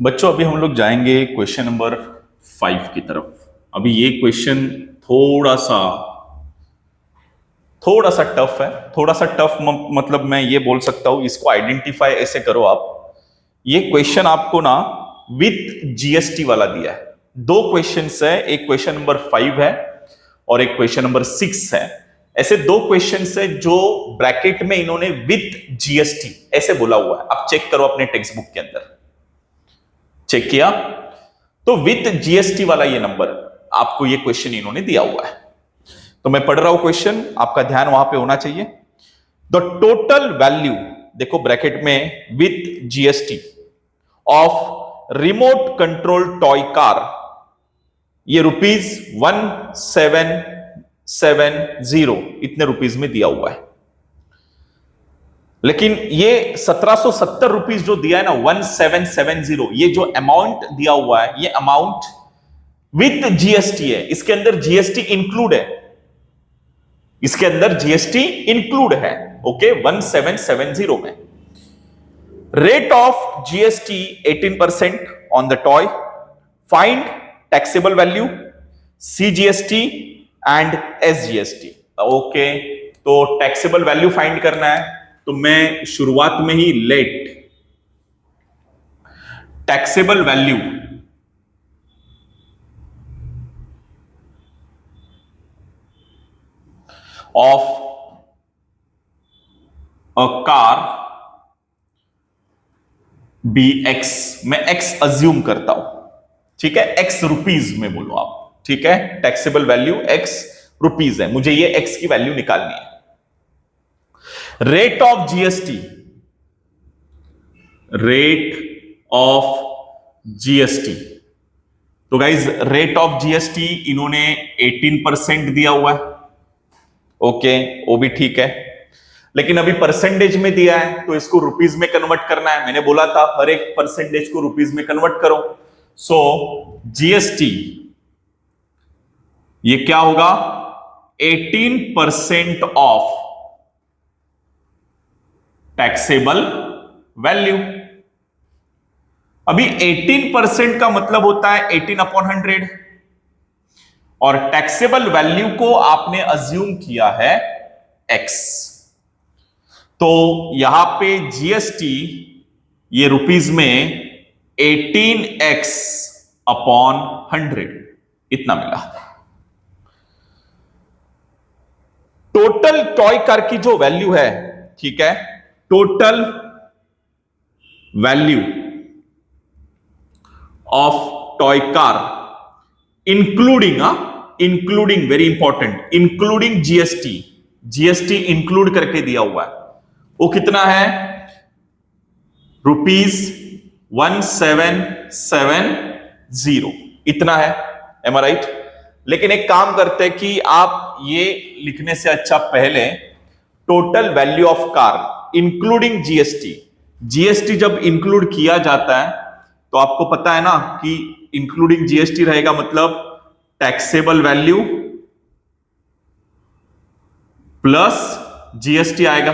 बच्चों, अभी हम लोग जाएंगे क्वेश्चन नंबर 5 की तरफ। अभी ये क्वेश्चन थोड़ा सा टफ है। थोड़ा सा टफ मतलब मैं ये बोल सकता हूं, इसको आइडेंटिफाई ऐसे करो आप। ये क्वेश्चन आपको ना विथ जीएसटी वाला दिया है। दो क्वेश्चंस है, एक क्वेश्चन नंबर 5 है और एक क्वेश्चन नंबर 6 है। ऐसे दो क्वेश्चंस है जो ब्रैकेट में इन्होंने विथ जीएसटी ऐसे बोला हुआ है। आप चेक करो अपने टेक्स्ट बुक के अंदर। चेक किया तो विथ जीएसटी वाला ये नंबर आपको ये क्वेश्चन इन्होंने दिया हुआ है। तो मैं पढ़ रहा हूं क्वेश्चन, आपका ध्यान वहां पे होना चाहिए। द टोटल वैल्यू, देखो ब्रैकेट में with GST of remote control toy car, ये ₹1770 इतने रुपीज में दिया हुआ है। लेकिन ये ₹1770 जो दिया है ना, 1770, ये जो अमाउंट दिया हुआ है, ये अमाउंट विथ जीएसटी है। इसके अंदर जीएसटी इंक्लूड है, इसके अंदर जीएसटी इंक्लूड है। ओके, 1770 में rate of GST 18% on the toy. Find taxable value, CGST and SGST. Okay, तो टैक्सेबल वैल्यू फाइंड करना है, तो मैं शुरुआत में ही let taxable value of a car be x, मैं एक्स अज्यूम करता हूं। ठीक है, एक्स रुपीज में बोलो आप। ठीक है, टैक्सेबल वैल्यू एक्स रुपीज है, मुझे ये एक्स की वैल्यू निकालनी है। Rate of GST, rate of GST, तो गाइज रेट ऑफ जीएसटी इन्होंने 18% दिया हुआ है। ओके, वो भी ठीक है, लेकिन अभी परसेंटेज में दिया है तो इसको रुपीज में कन्वर्ट करना है। मैंने बोला था हर एक परसेंटेज को रुपीज में कन्वर्ट करो। सो जीएसटी ये क्या होगा, 18% ऑफ टैक्सेबल वैल्यू। अभी 18% का मतलब होता है 18/100, और टैक्सेबल वैल्यू को आपने अज्यूम किया है एक्स। तो यहां पे जीएसटी ये रुपीज में 18x/100 इतना मिला। टोटल टॉय कार की जो वैल्यू है, ठीक है, total value of toy car including including very important, including GST, GST include करके दिया हुआ है, वो कितना है, ₹1770 इतना है। एम आई राइट? लेकिन एक काम करते हैं कि आप ये लिखने से अच्छा पहले total value of car including GST, GST जब इंक्लूड किया जाता है तो आपको पता है ना कि इंक्लूडिंग जीएसटी रहेगा, मतलब टैक्सेबल वैल्यू प्लस जीएसटी आएगा।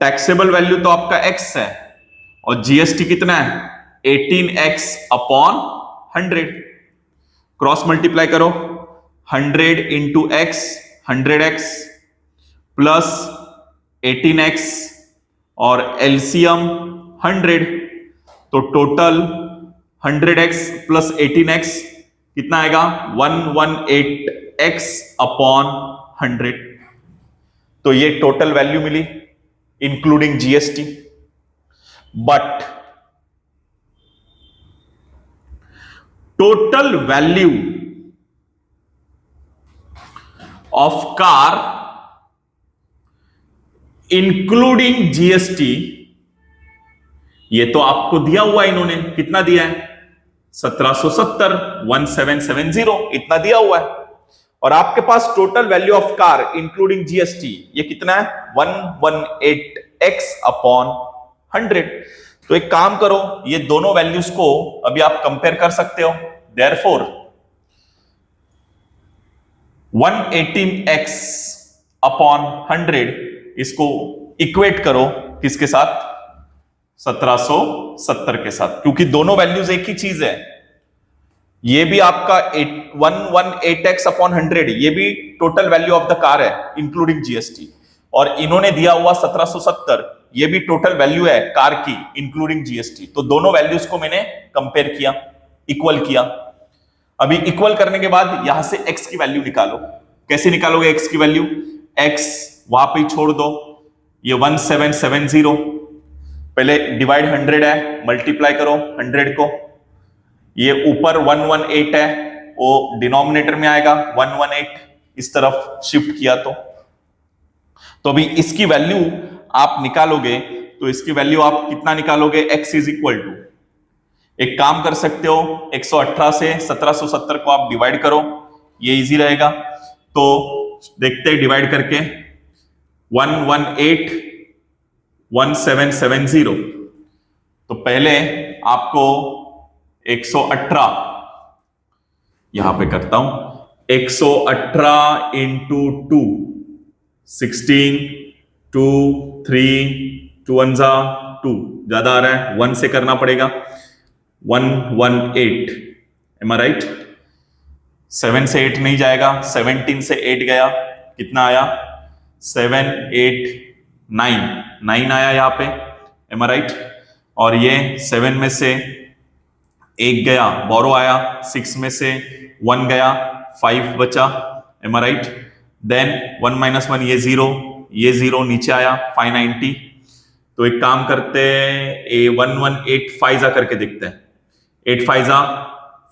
टैक्सेबल वैल्यू तो आपका एक्स है और जीएसटी कितना है, 18x/100। क्रॉस मल्टीप्लाई करो, 100 into x 100x plus 18x और एलसीएम 100, तो टोटल 100x प्लस 18x कितना आएगा, 118x/100। तो ये टोटल वैल्यू मिली including GST. But total value of car including GST, ये तो आपको दिया हुआ है, इन्होंने कितना दिया है, 1770 इतना दिया हुआ है। और आपके पास total value of car including GST ये कितना है, 118x/100। तो एक काम करो, ये दोनों वैल्यूज को अभी आप कंपेयर कर सकते हो। देयरफॉर 118x/100 इसको इक्वेट करो किसके साथ, 1770 के साथ, क्योंकि दोनों वैल्यूज एक ही चीज है। ये भी आपका 118x अपॉन 100, ये भी total value of the car है इंक्लूडिंग जीएसटी, और इन्होंने दिया हुआ 1770, ये भी टोटल वैल्यू है कार की इंक्लूडिंग जीएसटी। तो दोनों वैल्यूज को मैंने कंपेयर किया, इक्वल किया। अभी इक्वल करने के बाद यहां से x की वैल्यू निकालो। कैसे निकालोगे x की वैल्यू? x वहां पे छोड़ दो, ये 1770, पहले डिवाइड 100 है, मल्टीप्लाई करो 100 को, ये ऊपर 118 है, वो डिनोमिनेटर में आएगा 118, इस तरफ शिफ्ट किया तो अभी इसकी वैल्यू आप निकालोगे, तो इसकी वैल्यू आप कितना निकालोगे? x इज इक्वल टू, एक काम कर सकते हो, 118 से 1770 को आप डिवाइड करो, ये इजी रहेगा। तो देखते हैं डिवाइड करके, 1181770, तो पहले आपको 118 यहां पे करता हूं, 118 इंटू 2, 16, 2, 3, 2 1 2, ज्यादा आ रहा है, 1 से करना पड़ेगा, 118, एम आई राइट? 7 से 8 नहीं जाएगा, 17 से 8 गया, कितना आया? 7 8 9 आया यहां पे, एम आई राइट? और ये 7 में से 1 गया, बोरो आया, 6 में से 1 गया, 5 बचा, एम आई राइट? देन 1 - 1, ये 0 नीचे आया, 590। तो एक काम करते हैं, 1185 जा करके देखते हैं, 8 5 जा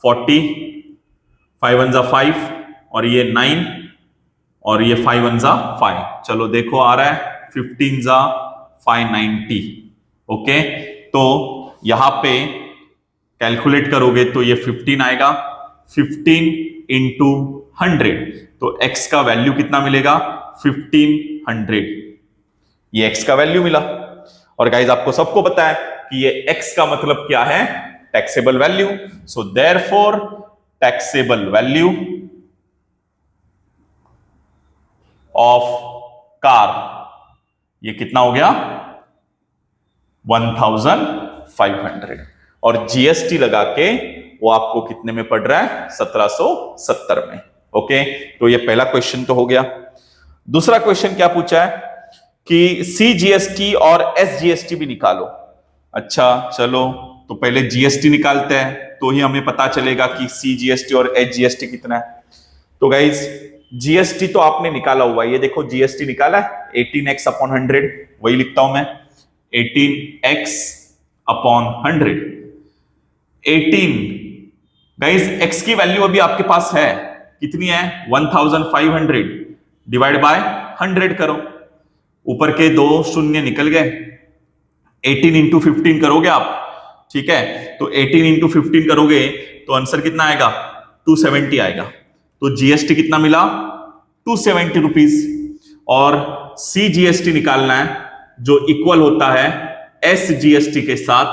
40, 5 1 जा 5, और ये 9, और ये 5 1 जा 5, चलो देखो आ रहा है 15 जा 590। ओके, तो यहां पे कैलकुलेट करोगे तो ये 15 आएगा, 15 इंटू 100, तो x का वैल्यू कितना मिलेगा? 1500, ये x का वैल्यू मिला। और गाइज आपको सबको पता है कि ये x का मतलब क्या है? Taxable value. So therefore taxable value of car, ये कितना हो गया? 1500, और जीएसटी लगा के वो आपको कितने में पड़ रहा है? 1770 में। ओके, तो ये पहला क्वेश्चन तो हो गया। दूसरा क्वेश्चन क्या पूछा है कि सीजीएसटी और एसजीएसटी भी निकालो। अच्छा चलो, तो पहले जीएसटी निकालते हैं, तो ही हमें पता चलेगा कि सीजीएसटी और एसजीएसटी कितना है। तो गाइज जीएसटी तो आपने निकाला हुआ है, ये देखो जीएसटी निकाला है 18x अपॉन 100, वही लिखता हूं मैं, 18x अपॉन 100। 18 गाइज x की वैल्यू अभी आपके पास है, कितनी है? 1500, डिवाइड बाय 100 करो, ऊपर के 2 शून्य निकल गए, 18 इंटू 15 करोगे आप, ठीक है? तो 18 इंटू 15 करोगे तो आंसर कितना आएगा? 270 आएगा। तो जीएसटी कितना मिला? 270 रुपीज। और सीजीएसटी निकालना है जो इक्वल होता है एसजीएसटी के साथ,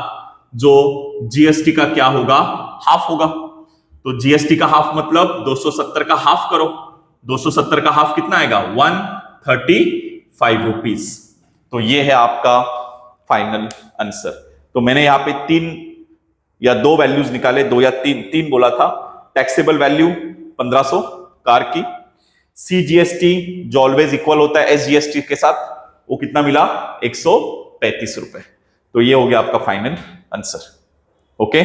जो जीएसटी का क्या होगा? हाफ होगा। तो जीएसटी का हाफ मतलब 270 का हाफ करो, 270 का हाफ कितना आएगा? 135 रुपीज। तो ये है आपका फाइनल आंसर। तो मैंने यहां पे 3 या 2 वैल्यूज निकाले, 2 या 3 बोला था। टैक्सेबल वैल्यू 1500 कार की, सीजीएसटी जो ऑलवेज इक्वल होता है एसजीएसटी के साथ, वो कितना मिला? 135 रुपए। तो ये हो गया आपका फाइनल आंसर। ओके।